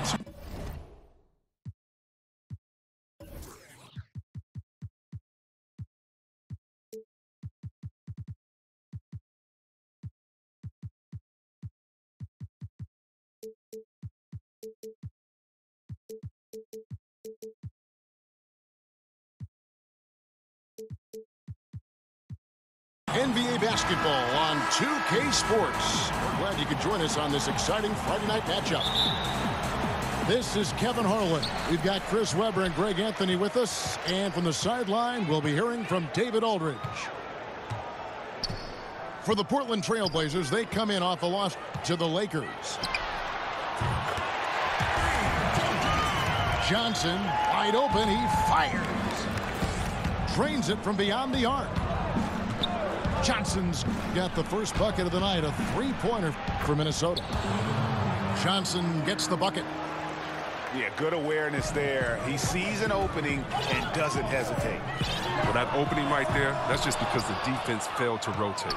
minutes. NBA basketball on 2K Sports. We're glad you could join us on this exciting Friday night matchup. This is Kevin Harlan. We've got Chris Webber and Greg Anthony with us. And from the sideline, we'll be hearing from David Aldridge. For the Portland Trail Blazers, they come in off a loss to the Lakers. Johnson, wide open, he fires. Drains it from beyond the arc. Johnson's got the first bucket of the night, a three-pointer for Minnesota. Johnson gets the bucket. Yeah, good awareness there. He sees an opening and doesn't hesitate. Well, that opening right there, that's just because the defense failed to rotate.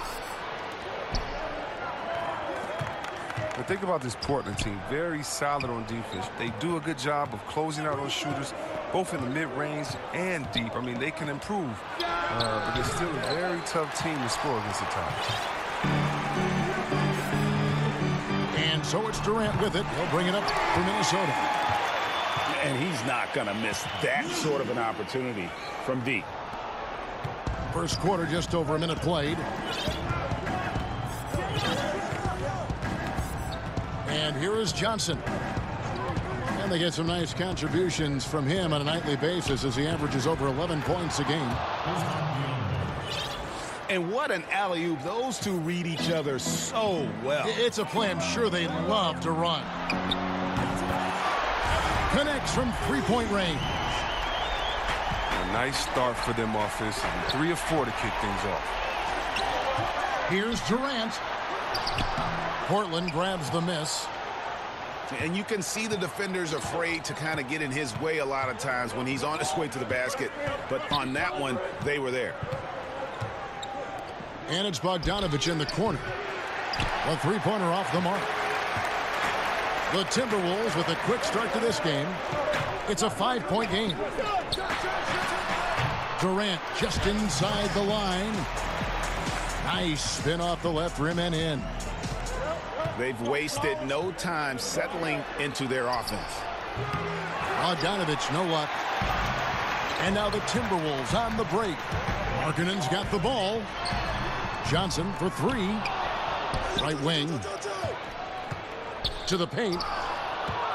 But think about this Portland team, very solid on defense. They do a good job of closing out on shooters, both in the mid-range and deep. I mean, they can improve, but they're still a very tough team to score against at times. And so it's Durant with it. He'll bring it up for Minnesota. And he's not going to miss that sort of an opportunity from deep. First quarter, just over a minute played. And here is Johnson. And they get some nice contributions from him on a nightly basis as he averages over 11 points a game. And what an alley-oop. Those two read each other so well. It's a play I'm sure they love to run. Connects from three-point range. A nice start for them offensively. 3 of 4 to kick things off. Here's Durant. Portland grabs the miss. And you can see the defenders afraid to kind of get in his way a lot of times when he's on his way to the basket. But on that one, they were there. And it's Bogdanovich in the corner. A three-pointer off the mark. The Timberwolves with a quick start to this game. It's a 5-point game. Durant just inside the line. Nice spin off the left rim and in. They've wasted no time settling into their offense. Bogdanovich, no luck. And now the Timberwolves on the break. Markkanen's got the ball. Johnson for three. Right wing. To the paint.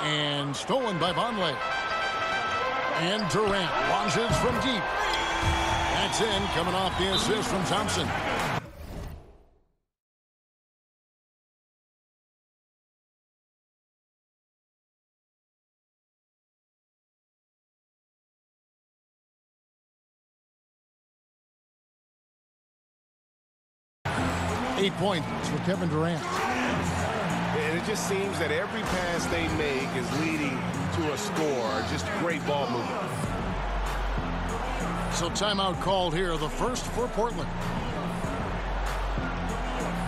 And stolen by Vonleh. And Durant launches from deep. That's in, coming off the assist from Thompson. Eight points for Kevin Durant. And it just seems that every pass they make is leading to a score. Just great ball movement. So timeout called here, the first for Portland.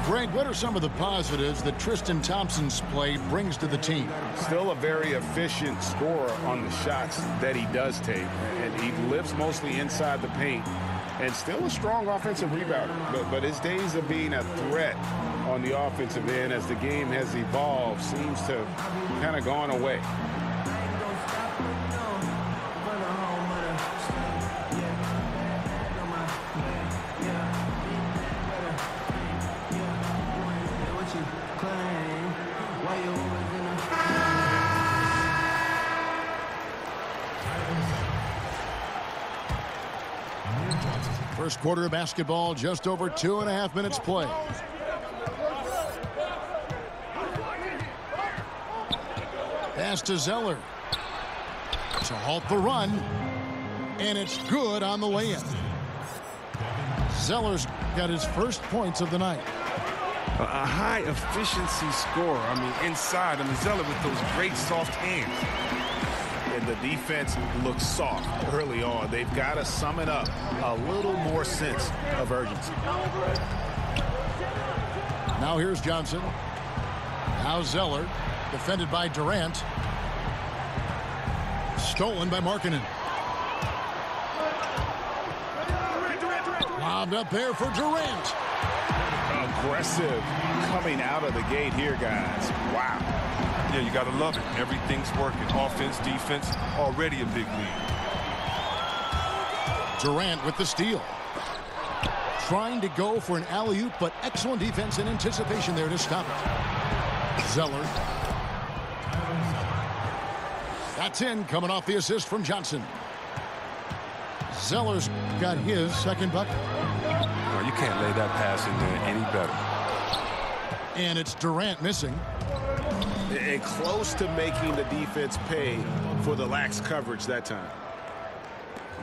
Greg, what are some of the positives that Tristan Thompson's play brings to the team? Still a very efficient scorer on the shots that he does take. And he lives mostly inside the paint. And still a strong offensive rebounder. But his days of being a threat on the offensive end as the game has evolved seems to have kind of gone away. First quarter of basketball, just over 2.5 minutes play. Pass to Zeller. To halt the run. And it's good on the lay-in. Zeller's got his first points of the night. A high-efficiency scorer. I mean, inside. I mean, Zeller with those great soft hands. And the defense looks soft early on. They've got to sum it up. A little more sense of urgency. Now here's Johnson. Now Zeller, defended by Durant. Stolen by Markkanen. Lobbed up there for Durant. Aggressive coming out of the gate here, guys. Wow. Yeah, you got to love it. Everything's working. Offense, defense, already a big lead. Durant with the steal. Trying to go for an alley-oop, but excellent defense and anticipation there to stop it. Zeller. That's in, coming off the assist from Johnson. Zeller's got his second bucket. Well, you can't lay that pass in there any better. And it's Durant missing. And close to making the defense pay for the lax coverage that time.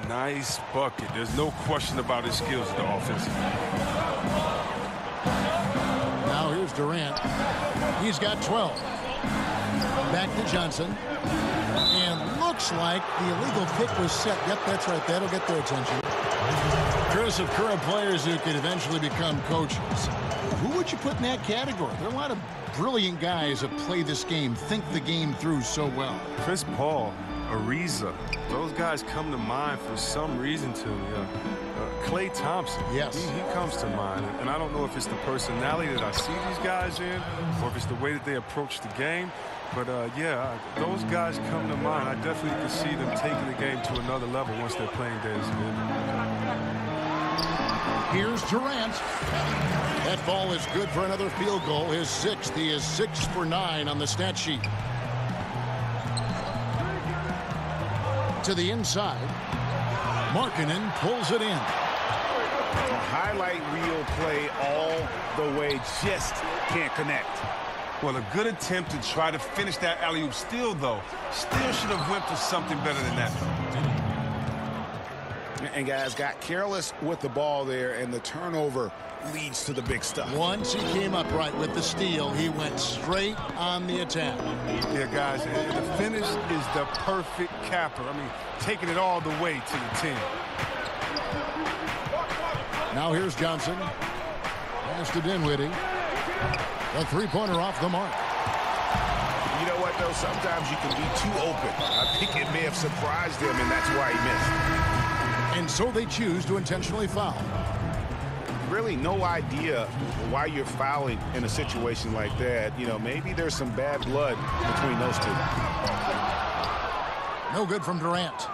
Nice bucket. There's no question about his skills at the offensive. Now here's Durant. He's got 12. Back to Johnson. And looks like the illegal kick was set. Yep, that's right. That'll get their attention. Chris, of current players who could eventually become coaches, who would you put in that category? There are a lot of brilliant guys that play this game, think the game through so well. Chris Paul, Ariza, those guys come to mind for some reason to me. Klay Thompson, yes, he comes to mind. And I don't know if it's the personality that I see these guys in or if it's the way that they approach the game. But, yeah, those guys come to mind. I definitely can see them taking the game to another level once their playing days are over. Here's Durant. That ball is good for another field goal. His sixth. He is 6 for 9 on the stat sheet. To the inside. Markkanen pulls it in. A highlight reel play all the way, just can't connect. Well, a good attempt to try to finish that alley-oop. Still should have went for something better than that. And guys got careless with the ball there, and the turnover leads to the big stuff. Once he came up right with the steal, he went straight on the attack. Yeah, guys, the finish is the perfect capper. I mean, taking it all the way to the 10. Now here's Johnson. Pass to Dinwiddie. A three-pointer off the mark. You know what, though? Sometimes you can be too open. I think it may have surprised him, and that's why he missed. And so they choose to intentionally foul. Really no idea why you're fouling in a situation like that. You know, maybe there's some bad blood between those two. No good from Durant.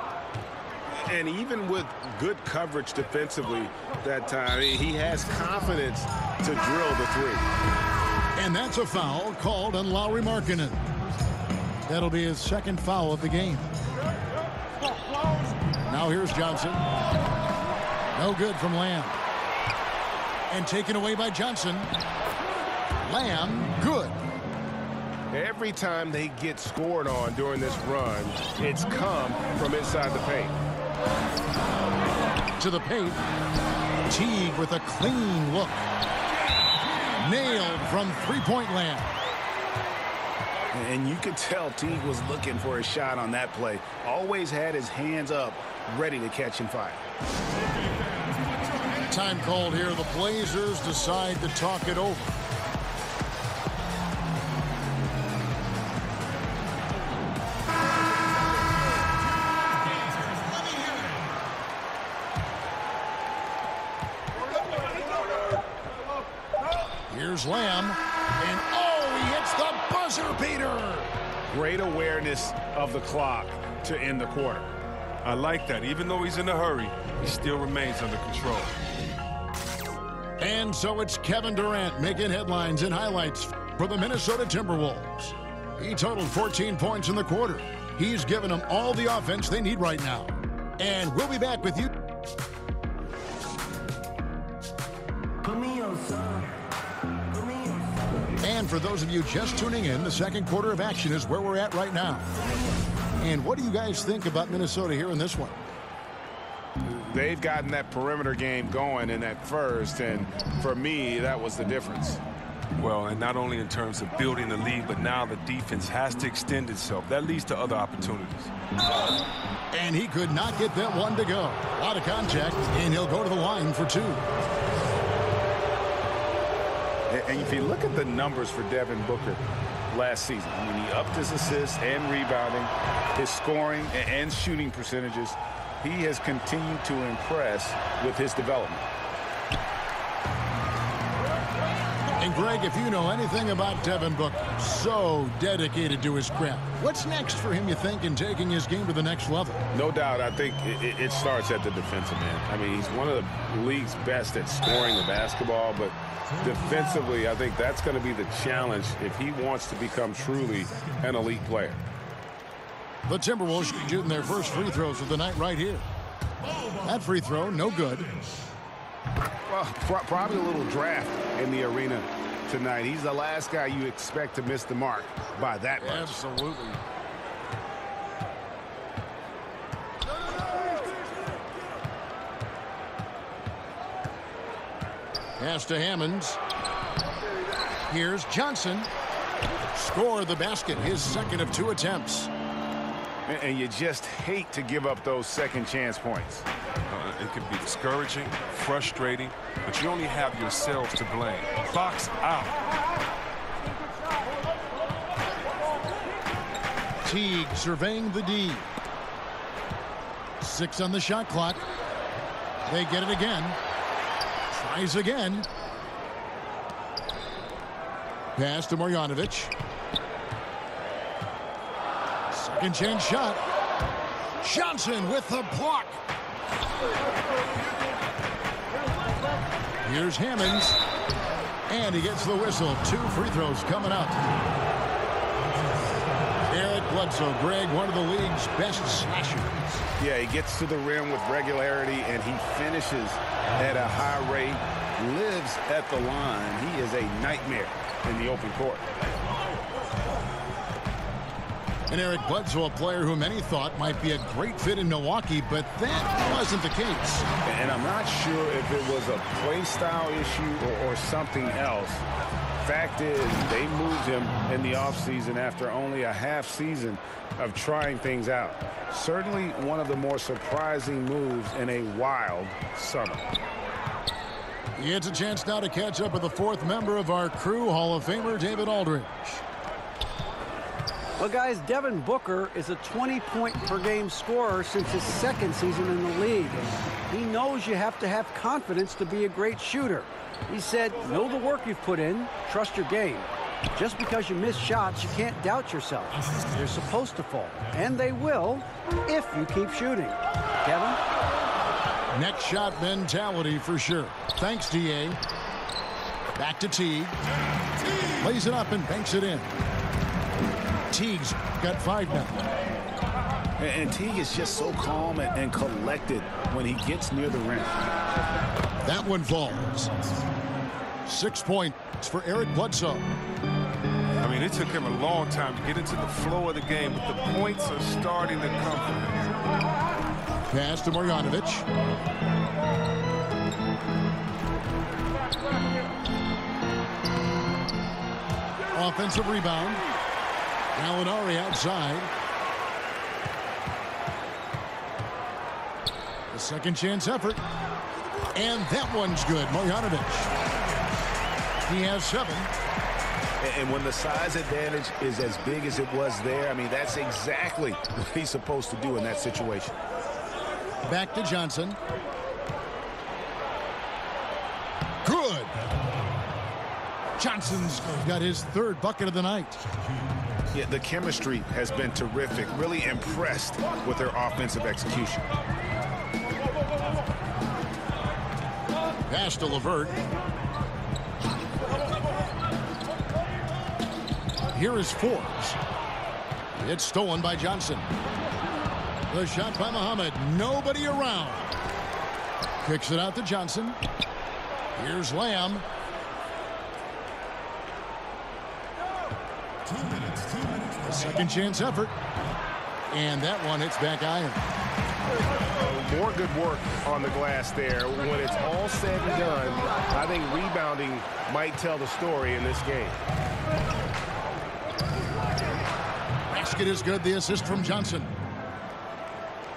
And even with good coverage defensively that time, he has confidence to drill the three. And that's a foul called on Lauri Markkanen. That'll be his second foul of the game. Now here's Johnson. No good from Lamb. And taken away by Johnson. Lamb, good. Every time they get scored on during this run, it's come from inside the paint. To the paint. Teague with a clean look. Nailed from three-point land. And you could tell Teague was looking for a shot on that play. Always had his hands up, ready to catch and fire. Time called here. The Blazers decide to talk it over. Here's Lamb, and oh, he hits the buzzer beater. Great awareness of the clock to end the quarter. I like that. Even though he's in a hurry, he still remains under control. And so it's Kevin Durant making headlines and highlights for the Minnesota Timberwolves. He totaled 14 points in the quarter. He's given them all the offense they need right now. And we'll be back with you. And for those of you just tuning in, the second quarter of action is where we're at right now. And what do you guys think about Minnesota here in this one? They've gotten that perimeter game going in that first, and for me, that was the difference. Well, and not only in terms of building the lead, but now the defense has to extend itself. That leads to other opportunities. And he could not get that one to go. A lot of contact, and he'll go to the line for two. And if you look at the numbers for Devin Booker last season. I mean, he upped his assists and rebounding, his scoring and shooting percentages. He has continued to impress with his development. And Greg, if you know anything about Devin Booker, so dedicated to his craft. What's next for him, you think, in taking his game to the next level? No doubt. I think it starts at the defensive end. I mean, he's one of the league's best at scoring the basketball, but defensively, I think that's going to be the challenge if he wants to become truly an elite player. The Timberwolves shooting their first free throws of the night right here. That free throw, no good. Well, probably a little draft in the arena tonight. He's the last guy you expect to miss the mark by that much. Absolutely. Pass to Hammonds. Here's Johnson. Score the basket, his second of 2 attempts. And you just hate to give up those second chance points. It can be discouraging, frustrating, but you only have yourselves to blame. Clock's out. Teague surveying the D. 6 on the shot clock. They get it again. Tries again. Pass to Marjanovic. Second chance shot. Johnson with the block. Here's Hammonds. And he gets the whistle. 2 free throws coming up. Eric Bledsoe, Greg, one of the league's best slashers. Yeah, he gets to the rim with regularity, and he finishes at a high rate, lives at the line. He is a nightmare in the open court. And Eric Bledsoe, a player who many thought might be a great fit in Milwaukee, but that wasn't the case. And I'm not sure if it was a play style issue or something else. Fact is, they moved him in the offseason after only a half season of trying things out. Certainly one of the more surprising moves in a wild summer. He gets a chance now to catch up with the 4th member of our crew, Hall of Famer David Aldridge. Well, guys, Devin Booker is a 20-point-per-game scorer since his 2nd season in the league. He knows you have to have confidence to be a great shooter. He said, know the work you've put in, trust your game. Just because you miss shots, you can't doubt yourself. They're supposed to fall, and they will if you keep shooting. Kevin? Next shot mentality for sure. Thanks, D.A. Back to Teague. Lays it up and banks it in. Teague's got 5 now. And Teague is just so calm and collected when he gets near the rim. That one falls. 6 points for Eric Bledsoe. I mean, it took him a long time to get into the flow of the game, but the points are starting to come from him. Pass to Marjanovic. Offensive rebound. Gallinari outside. The second chance effort. And that one's good. Marjanovic. He has 7. And when the size advantage is as big as it was there, I mean, that's exactly what he's supposed to do in that situation. Back to Johnson. Good. Johnson's got his 3rd bucket of the night. Yeah, the chemistry has been terrific. Really impressed with their offensive execution. Pass to LeVert. Here is Forbes. It's stolen by Johnson. The shot by Muhammad. Nobody around. Kicks it out to Johnson. Here's Lamb. 2 minutes. A second chance effort. And that one hits back iron. More good work on the glass there. When it's all said and done, I think rebounding might tell the story in this game. Basket is good. The assist from Johnson.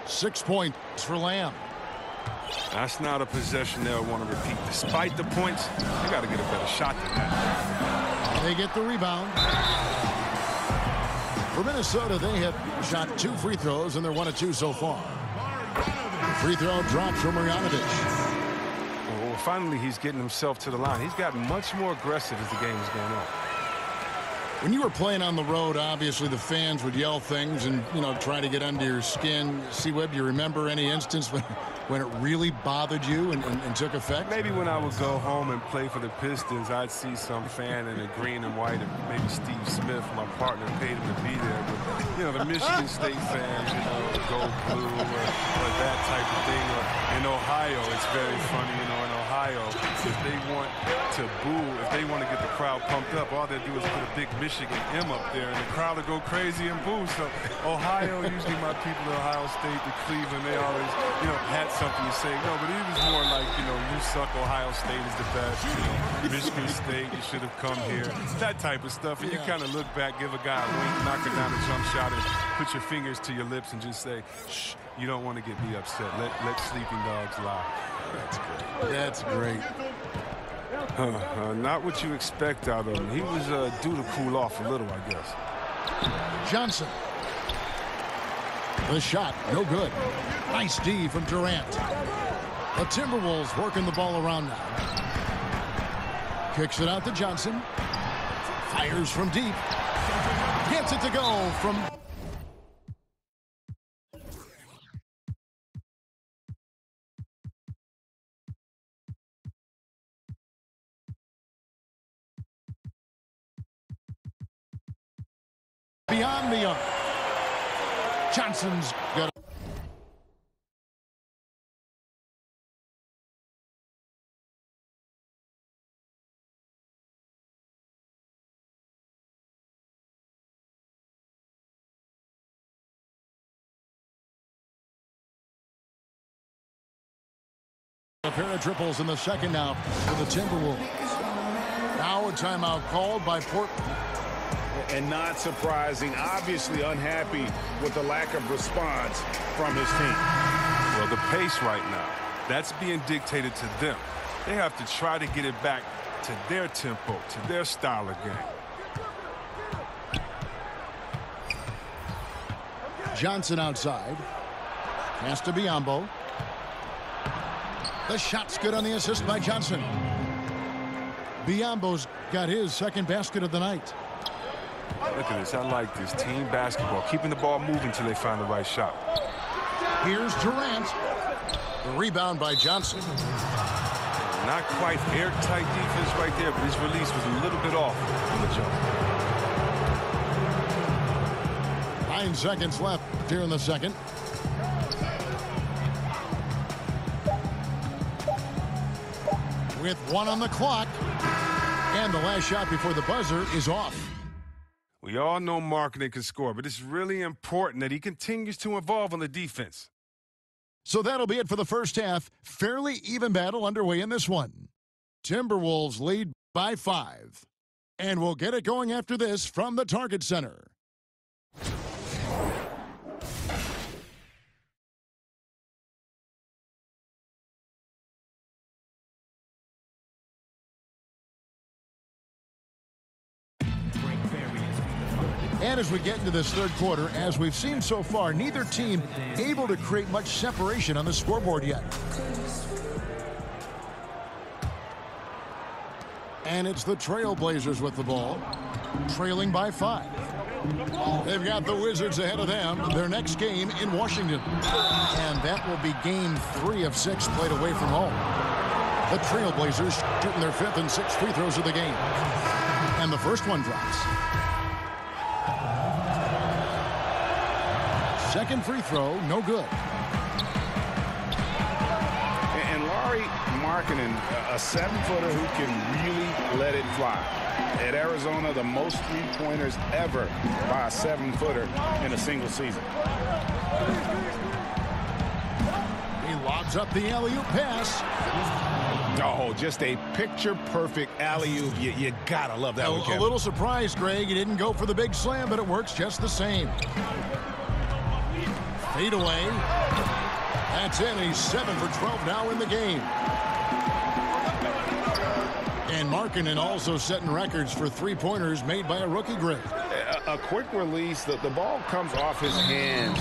6 points for Lamb. That's not a possession they'll want to repeat. Despite the points, they got to get a better shot than that. They get the rebound. For Minnesota, they have shot 2 free throws, and they're 1 of 2 so far. The free throw drops from Marjanovic. Well, finally, he's getting himself to the line. He's gotten much more aggressive as the game is going on. When you were playing on the road, obviously the fans would yell things and, try to get under your skin. C-Web, do you remember any instance when it really bothered you and took effect? Maybe when I would go home and play for the Pistons, I'd see some fan in the green and white, and maybe Steve Smith, my partner, paid him to be there. But, the Michigan State fans, go blue or that type of thing. Or in Ohio, it's very funny, in Ohio, if they want to boo, if they want to get the crowd pumped up, all they do is put a big Michigan M up there, and the crowd will go crazy and boo. So Ohio, usually my people at Ohio State, to Cleveland, they always, had something to say. No, but it was more like, you suck, Ohio State is the best. Michigan State, you should have come here. That type of stuff. And you kind of look back, give a guy a wink, knock him down a jump shot, and put your fingers to your lips and just say, shh, you don't want to get me upset. Let sleeping dogs lie. That's great. That's great. Not what you expect out of him. He was due to cool off a little, I guess. Johnson. The shot, no good. Nice D from Durant. The Timberwolves working the ball around now. Kicks it out to Johnson. Fires from deep. Gets it to go from... beyond the arc. Johnson's got it. A pair of triples in the second now for the Timberwolves. Now a timeout called by Portland. And not surprising, obviously unhappy with the lack of response from his team. Well, the pace right now, that's being dictated to them. They have to try to get it back to their tempo, to their style of game. Johnson outside. Pass to Biyombo. The shot's good on the assist by Johnson. Biyombo's got his second basket of the night. Look at this. I like this. Team basketball. Keeping the ball moving until they find the right shot. Here's Durant. The rebound by Johnson. Not quite airtight defense right there, but his release was a little bit off on the jump. 9 seconds left here in the second. With 1 on the clock. And the last shot before the buzzer is off. We all know Markkanen can score, but it's really important that he continues to evolve on the defense. So that'll be it for the first half. Fairly even battle underway in this one. Timberwolves lead by 5. And we'll get it going after this from the Target Center. And as we get into this third quarter, as we've seen so far, neither team able to create much separation on the scoreboard yet. And it's the Trailblazers with the ball, trailing by 5. They've got the Wizards ahead of them, their next game in Washington. And that will be game 3 of 6 played away from home. The Trailblazers shooting their 5th and 6th free throws of the game. And the first one drops. Second free throw, no good. And Lauri Markkanen, a 7-footer who can really let it fly. At Arizona, the most three-pointers ever by a 7-footer in a single season. He lobs up the alley-oop pass. Oh, just a picture-perfect alley-oop. You gotta love that one, Kevin. A little surprised, Greg. He didn't go for the big slam, but it works just the same. Fade away. That's in. He's 7 for 12 now in the game. And Markkanen also setting records for three-pointers made by a rookie grade. A quick release. The ball comes off his hands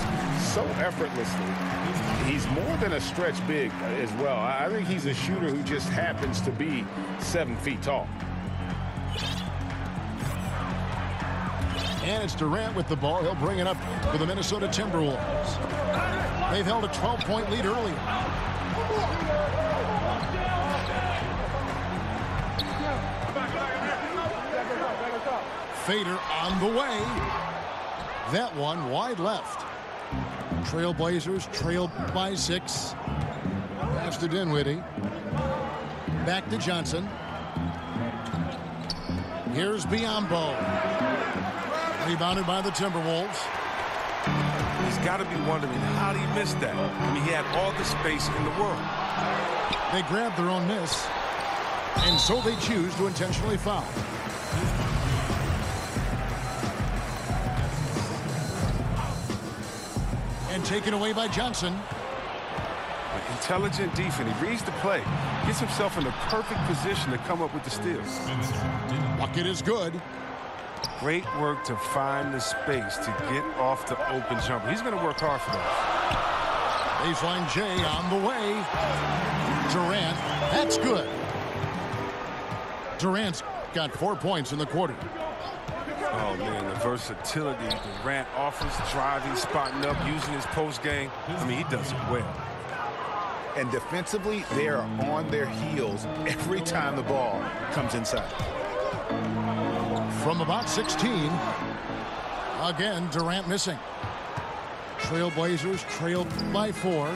so effortlessly. He's more than a stretch big as well. I think he's a shooter who just happens to be 7 feet tall. And it's Durant with the ball. He'll bring it up for the Minnesota Timberwolves. They've held a 12-point lead earlier. Fader on the way. That one wide left. Trailblazers trailed by 6. Pass to Dinwiddie. Back to Johnson. Here's Biyombo. Rebounded by the Timberwolves. He's got to be wondering, how did he miss that? I mean, he had all the space in the world. They grabbed their own miss, and so they choose to intentionally foul. And taken away by Johnson. Intelligent defense. He reads the play. Gets himself in the perfect position to come up with the steal. Bucket is good. Great work to find the space to get off the open jumper. He's going to work hard for that. Baseline J on the way. Durant. That's good. Durant's got 4 points in the quarter. Oh, man, the versatility Durant offers, driving, spotting up, using his post game. I mean, he does it well. And defensively, they are on their heels every time the ball comes inside. From about 16, again, Durant missing. Trailblazers trailed by 4.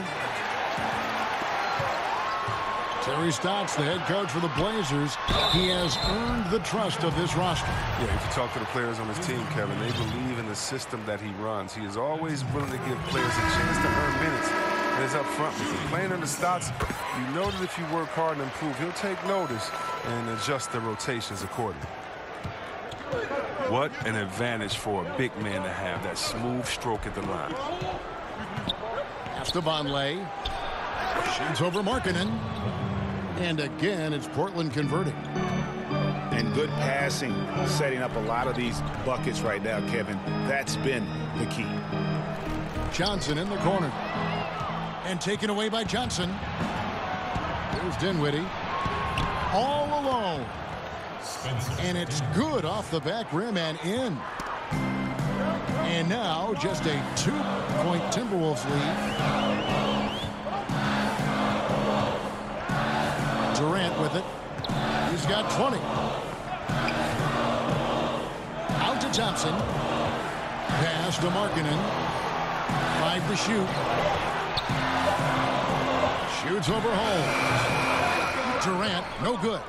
Terry Stotts, the head coach for the Blazers, he has earned the trust of this roster. Yeah, if you talk to the players on his team, Kevin, they believe in the system that he runs. He is always willing to give players a chance to earn minutes. And it's up front with him. Playing under Stotts, you know that if you work hard and improve, he'll take notice and adjust the rotations accordingly. What an advantage for a big man to have that smooth stroke at the line. Pass to Vonleh. Shoots over Markkanen. And again, it's Portland converting. And good passing, setting up a lot of these buckets right now, Kevin. That's been the key. Johnson in the corner. And taken away by Johnson. Here's Dinwiddie. All alone. And it's good off the back rim and in. And now just a 2-point Timberwolves lead. Durant with it. He's got 20. Out to Thompson. Pass to Markkanen. 5 to shoot. Shoots over Holmes. Durant, no good.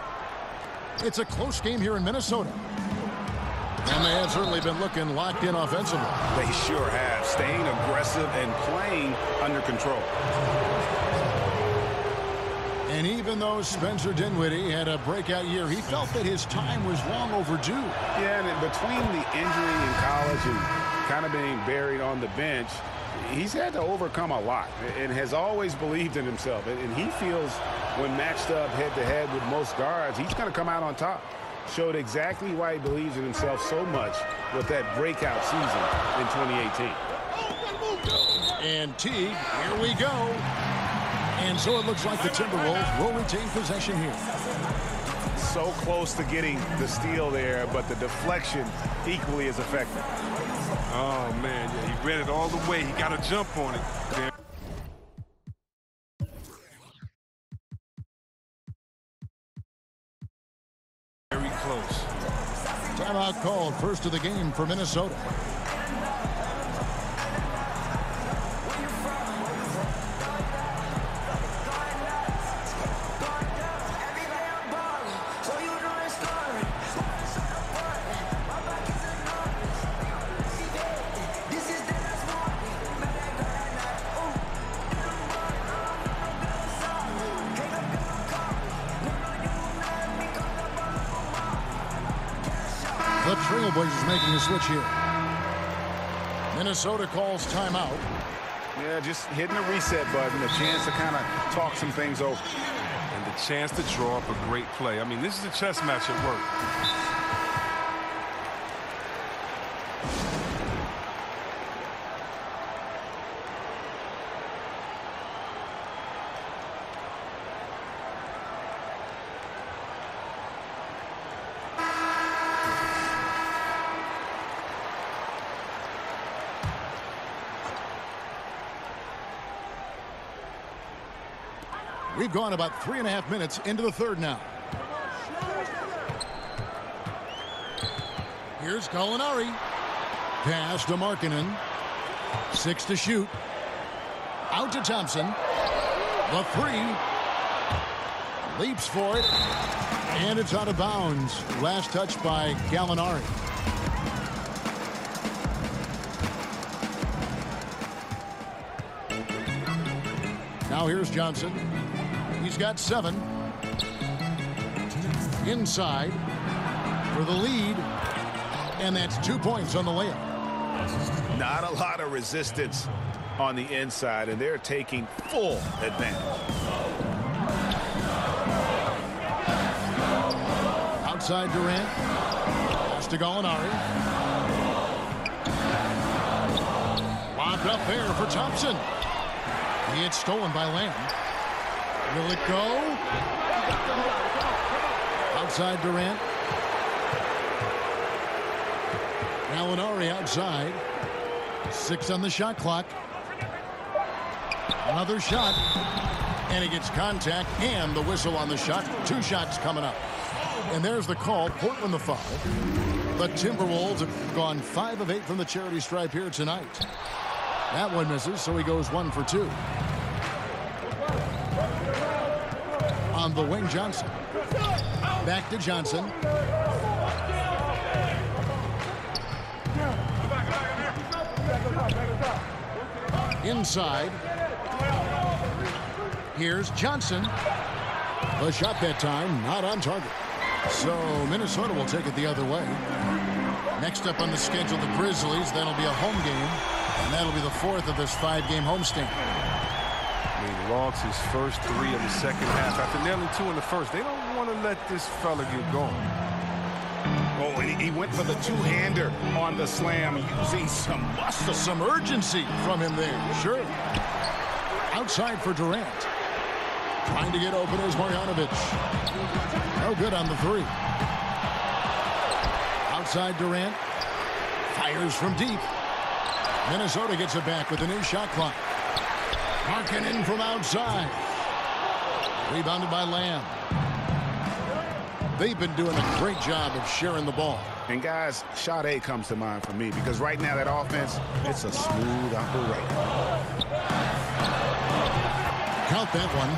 It's a close game here in Minnesota. And they have certainly been looking locked in offensively. They sure have. Staying aggressive and playing under control. And even though Spencer Dinwiddie had a breakout year, he felt that his time was long overdue. Yeah, and between the injury in college and kind of being buried on the bench, he's had to overcome a lot and has always believed in himself. And he feels when matched up head-to-head with most guards, he's going to come out on top. Showed exactly why he believes in himself so much with that breakout season in 2018. And Teague, here we go. And so it looks like the Timberwolves will retain possession here. So close to getting the steal there, but the deflection equally as effective. Oh, man, yeah, he read it all the way. He got a jump on it. Very close. Timeout called, first of the game for Minnesota. The Trailblazers making a switch here. Minnesota calls timeout. Yeah, just hitting the reset button, a chance to kind of talk some things over. and the chance to draw up a great play. I mean, this is a chess match at work. We've gone about 3.5 minutes into the third now. Here's Gallinari. Pass to Markkanen. 6 to shoot. Out to Thompson. The 3. Leaps for it. And it's out of bounds. Last touch by Gallinari. Now here's Johnson. He's got 7. Inside for the lead. And that's 2 points on the layup. Not a lot of resistance on the inside, and they're taking full advantage. Outside Durant. Pass to Gallinari. Locked up there for Thompson. It's stolen by Lamb. Will it go? Outside Durant. Gallinari outside. 6 on the shot clock. Another shot. And he gets contact and the whistle on the shot. 2 shots coming up. And there's the call. Portland the foul. The Timberwolves have gone 5 of 8 from the charity stripe here tonight. That one misses, so he goes 1 for 2. On the wing, Johnson. Back to Johnson. Inside. Here's Johnson. The shot that time, not on target. So Minnesota will take it the other way. Next up on the schedule, the Grizzlies. That'll be a home game. And that'll be the 4th of this 5-game homestand. He logs his first 3 of the second half after nailing 2 in the first. They don't want to let this fella get going. Oh, and he went for the 2-hander on the slam, using some muscle. Some urgency from him there. Sure. Outside for Durant. Trying to get open is Marjanovic. No good on the 3. Outside Durant. Fires from deep. Minnesota gets it back with a new shot clock. Markkanen from outside. Rebounded by Lamb. They've been doing a great job of sharing the ball. And guys, shot A comes to mind for me because right now that offense, it's a smooth operation. Count that one.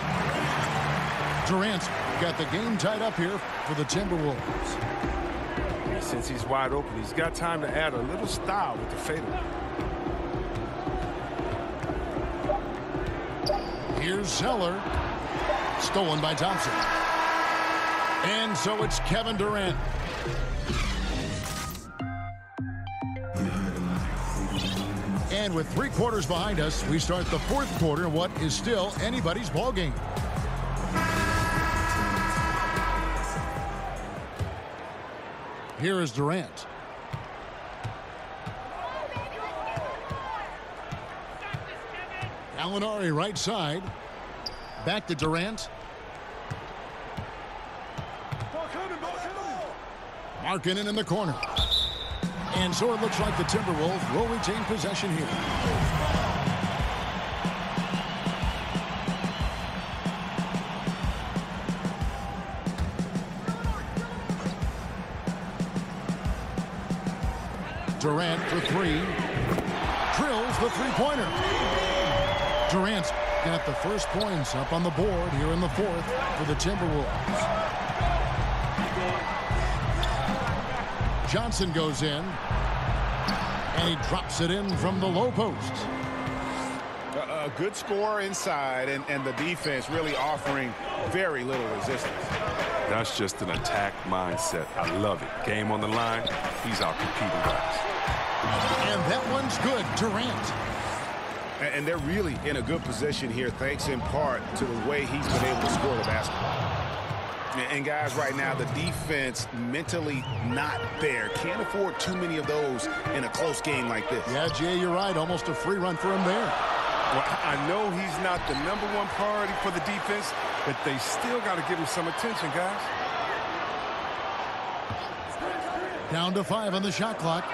Durant's got the game tied up here for the Timberwolves. Since he's wide open, he's got time to add a little style with the fadeaway. Here's Zeller. Stolen by Thompson. And so it's Kevin Durant. And with 3 quarters behind us, we start the 4th quarter in what is still anybody's ball game. Here is Durant. Gallinari right side. Back to Durant. Markkanen in the corner. And so it looks like the Timberwolves will retain possession here. Durant for 3. Drills the 3-pointer. Durant's got the first points up on the board here in the 4th for the Timberwolves. Johnson goes in, and he drops it in from the low post. A good score inside, and the defense really offering very little resistance. That's just an attack mindset. I love it. Game on the line, he's out competing guys. And that one's good. Durant. And they're really in a good position here, thanks in part to the way he's been able to score the basketball. And guys, right now, the defense mentally not there. Can't afford too many of those in a close game like this. Yeah, Jay, you're right. Almost a free run for him there. Well, I know he's not the #1 priority for the defense, but they still got to give him some attention, guys. Down to 5 on the shot clock.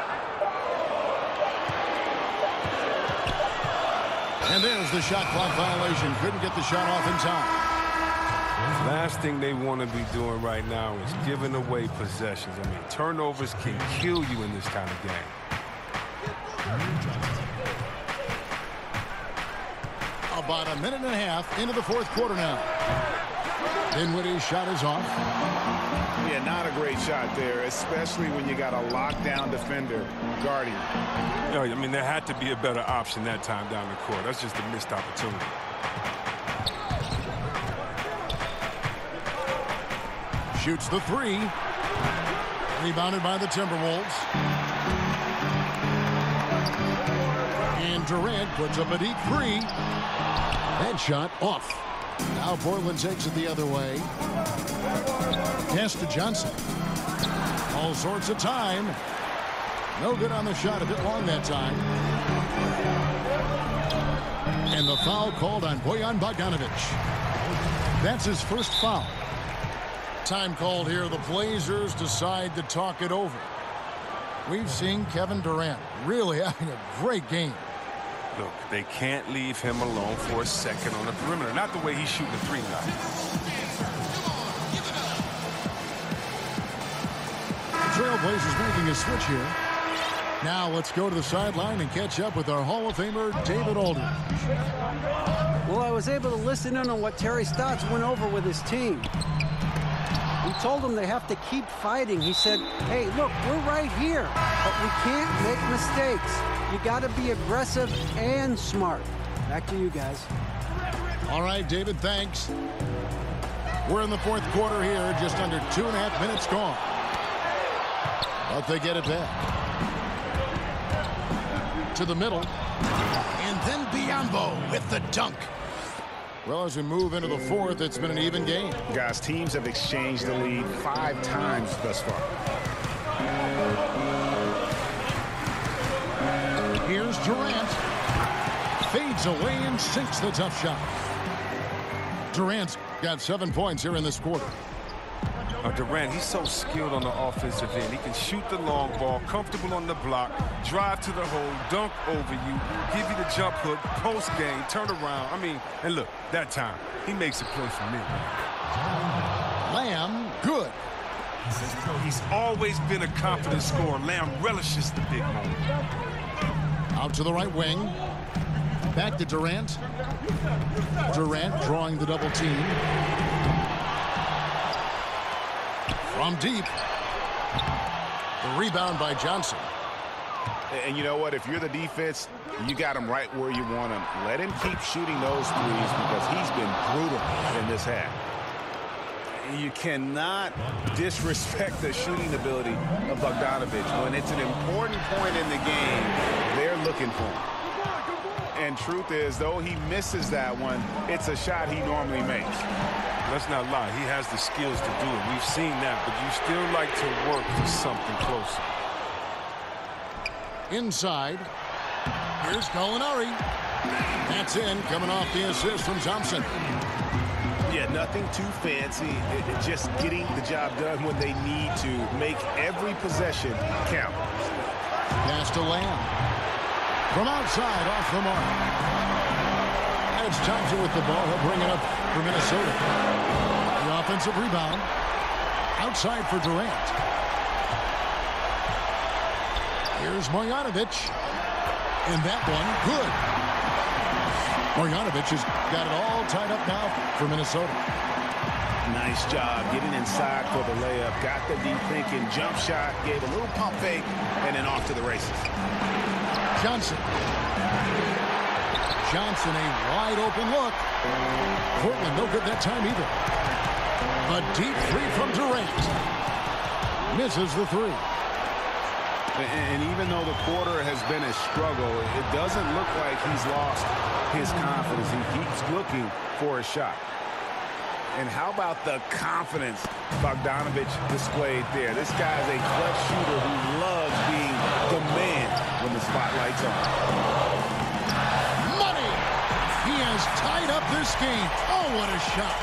And there's the shot clock violation. Couldn't get the shot off in time. Last thing they want to be doing right now is giving away possessions. I mean, turnovers can kill you in this kind of game. About a minute and a half into the fourth quarter now. Dinwiddie's shot is off. Yeah, not a great shot there, especially when you got a lockdown defender guarding. You know, I mean, there had to be a better option that time down the court. That's just a missed opportunity. Shoots the 3. Rebounded by the Timberwolves. And Durant puts up a deep 3. That shot off. Now Portland takes it the other way. Pass to Johnson. All sorts of time. No good on the shot. A bit long that time. And the foul called on Bojan Bogdanovic. That's his first foul. Time called here. The Blazers decide to talk it over. We've seen Kevin Durant really having a great game. Look, they can't leave him alone for a second on the perimeter. Not the way he's shooting the 3 now. Trailblazers making a switch here. Now let's go to the sideline and catch up with our Hall of Famer, David Aldridge. Well, I was able to listen in on what Terry Stotts went over with his team. He told them they have to keep fighting. He said, hey, look, we're right here, but we can't make mistakes. You got to be aggressive and smart. Back to you guys. All right, David, thanks. We're in the fourth quarter here, just under 2.5 minutes gone. But they get it back. To the middle. And then Biyombo with the dunk. Well, as we move into the fourth, it's been an even game. Guys, teams have exchanged the lead 5 times thus far. Here's Durant. Fades away and sinks the tough shot. Durant's got 7 points here in this quarter. Durant, he's so skilled on the offensive end. He can shoot the long ball, comfortable on the block, drive to the hole, dunk over you, give you the jump hook, post game, turn around. I mean, and look, that time, he makes a play for me. Lamb, good. He's always been a confident scorer. Lamb relishes the big moment. Out to the right wing. Back to Durant. Durant drawing the double team. From deep. The rebound by Johnson. And you know what? If you're the defense, you got him right where you want him. Let him keep shooting those threes because he's been brutal in this half. You cannot disrespect the shooting ability of Bogdanovic. When it's an important point in the game, they're looking for him. And truth is, though he misses that one, it's a shot he normally makes. Let's not lie. He has the skills to do it. We've seen that, but you still like to work for something closer. Inside. Here's Gallinari. That's in, coming off the assist from Thompson. Yeah, nothing too fancy. Just getting the job done when they need to. Make every possession count. Pass to Lamb. From outside, off the mark. It's Thompson with the ball. He'll bring it up for Minnesota. The offensive rebound. Outside for Durant. Here's Marjanovic. And that one, good. Marjanovic has got it all tied up now for Minnesota. Nice job getting inside for the layup. Got the deep thinking jump shot. Gave a little pump fake. And then off to the races. Johnson. Johnson, a wide open look. Portland, no good that time either. A deep 3 from Durant. Misses the 3. And even though the quarter has been a struggle, it doesn't look like he's lost his confidence. He keeps looking for a shot. And how about the confidence Bogdanović displayed there? This guy's a clutch shooter who loves being the man when the spotlight's on. Money! He has tied up this game. Oh, what a shot.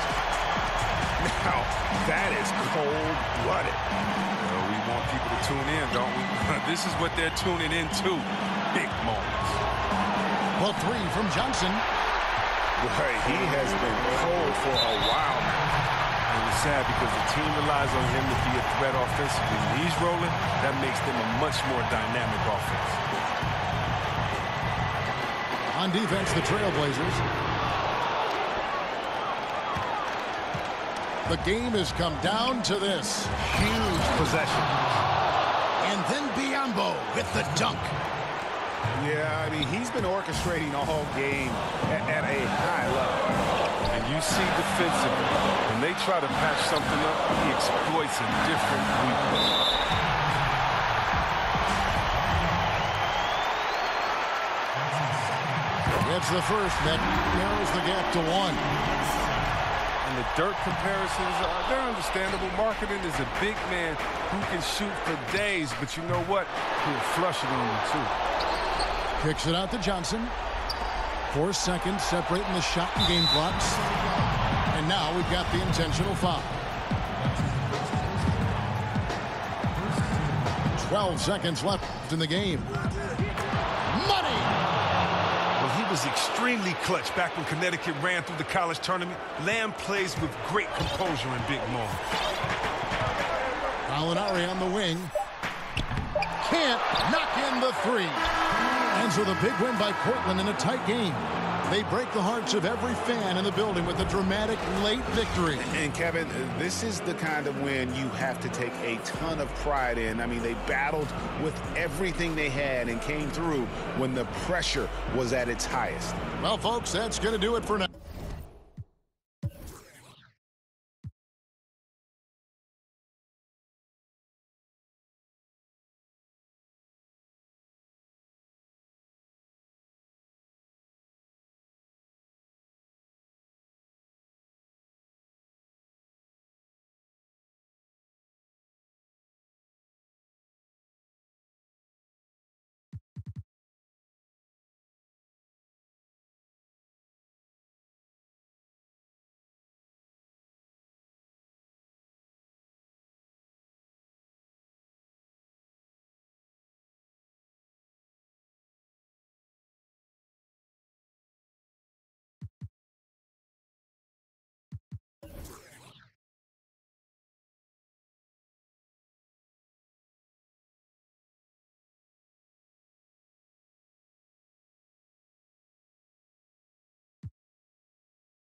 Now, that is cold-blooded. Well, we want people to tune in, don't we? This is what they're tuning into. Big moments. Well, three from Johnson. Boy, he has been cold for a while now. And it's sad because the team relies on him to be a threat offensively. When he's rolling, that makes them a much more dynamic offense. On defense, the Trailblazers. The game has come down to this. Huge possession. And then Biyombo with the dunk. Yeah, I mean, he's been orchestrating all game at a high level. And you see defensively, when they try to patch something up, he exploits a different weakness. It's the first that narrows the gap to one. And the Dirk comparisons, they're understandable. Marketing is a big man who can shoot for days, but you know what? He'll flush it on you, too. Kicks it out to Johnson. 4 seconds separating the shot and game clocks. And now we've got the intentional foul. 12 seconds left in the game. Money! Well, he was extremely clutch back when Connecticut ran through the college tournament. Lamb plays with great composure in big moments. Gallinari on the wing. Can't knock in the three. And so the big win by Portland in a tight game. They break the hearts of every fan in the building with a dramatic late victory. And Kevin, this is the kind of win you have to take a ton of pride in. I mean, they battled with everything they had and came through when the pressure was at its highest. Well, folks, that's going to do it for now.